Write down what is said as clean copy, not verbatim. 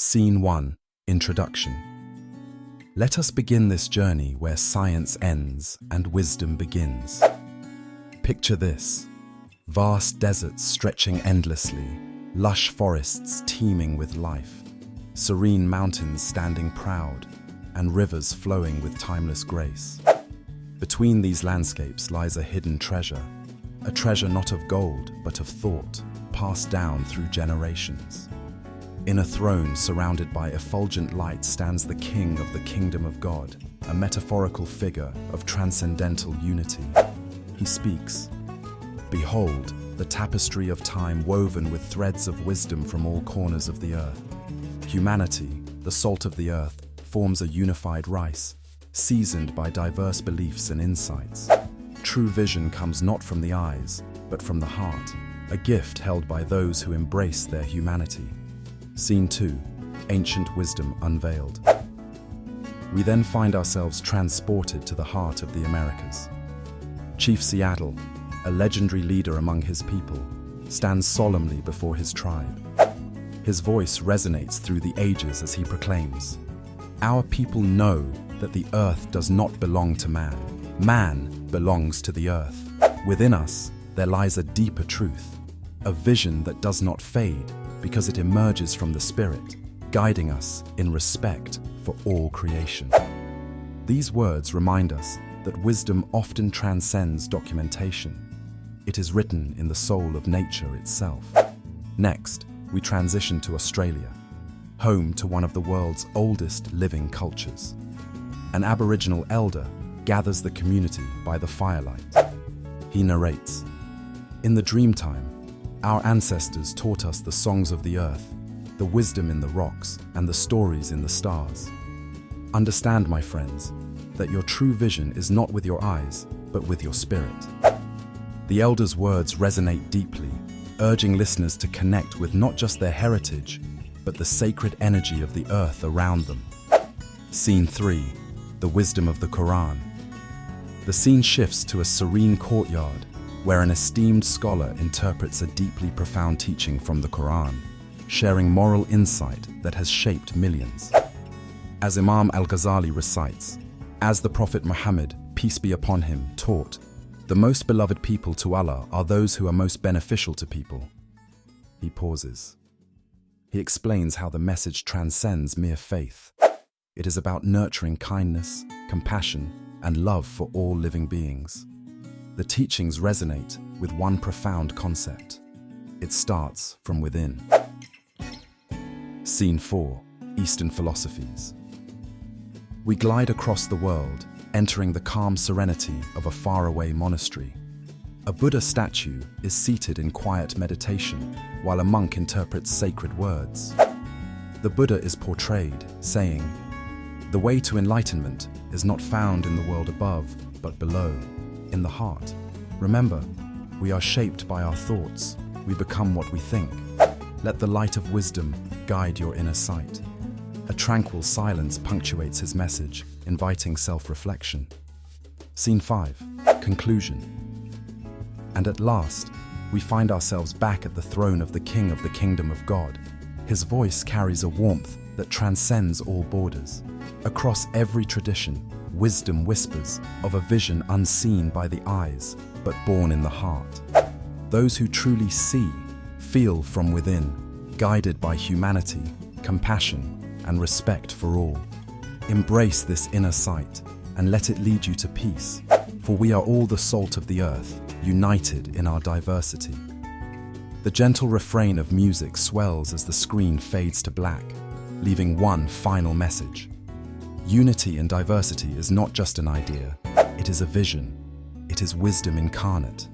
Scene 1. Introduction. Let us begin this journey where science ends and wisdom begins. Picture this: vast deserts stretching endlessly, lush forests teeming with life, serene mountains standing proud, and rivers flowing with timeless grace. Between these landscapes lies a hidden treasure, a treasure not of gold but of thought, passed down through generations. In a throne surrounded by effulgent light stands the King of the Kingdom of God, a metaphorical figure of transcendental unity. He speaks. Behold, the tapestry of time woven with threads of wisdom from all corners of the earth. Humanity, the salt of the earth, forms a unified rice, seasoned by diverse beliefs and insights. True vision comes not from the eyes, but from the heart, a gift held by those who embrace their humanity. Scene 2. Ancient wisdom unveiled. We then find ourselves transported to the heart of the Americas. Chief Seattle, a legendary leader among his people, stands solemnly before his tribe. His voice resonates through the ages as he proclaims, "Our people know that the earth does not belong to man. Man belongs to the earth. Within us, there lies a deeper truth, a vision that does not fade because it emerges from the spirit, guiding us in respect for all creation." These words remind us that wisdom often transcends documentation. It is written in the soul of nature itself. Next, we transition to Australia, home to one of the world's oldest living cultures. An Aboriginal elder gathers the community by the firelight. He narrates, "In the dreamtime, our ancestors taught us the songs of the earth, the wisdom in the rocks, and the stories in the stars. Understand, my friends, that your true vision is not with your eyes, but with your spirit." The elder's words resonate deeply, urging listeners to connect with not just their heritage, but the sacred energy of the earth around them. Scene 3. The wisdom of the Quran. The scene shifts to a serene courtyard, where an esteemed scholar interprets a deeply profound teaching from the Quran, sharing moral insight that has shaped millions. As Imam al-Ghazali recites, "As the Prophet Muhammad, peace be upon him, taught, the most beloved people to Allah are those who are most beneficial to people." He pauses. He explains how the message transcends mere faith. It is about nurturing kindness, compassion, and love for all living beings. The teachings resonate with one profound concept. It starts from within. Scene 4. Eastern philosophies. We glide across the world, entering the calm serenity of a faraway monastery. A Buddha statue is seated in quiet meditation, while a monk interprets sacred words. The Buddha is portrayed, saying, "The way to enlightenment is not found in the world above, but below, in the heart. Remember, we are shaped by our thoughts. We become what we think. Let the light of wisdom guide your inner sight." A tranquil silence punctuates his message, inviting self-reflection. Scene 5. Conclusion. And at last, we find ourselves back at the throne of the King of the Kingdom of God. His voice carries a warmth that transcends all borders. Across every tradition, wisdom whispers of a vision unseen by the eyes, but born in the heart. Those who truly see, feel from within, guided by humanity, compassion, and respect for all. Embrace this inner sight and let it lead you to peace, for we are all the salt of the earth, united in our diversity. The gentle refrain of music swells as the screen fades to black, leaving one final message. Unity in diversity is not just an idea, it is a vision. It is wisdom incarnate.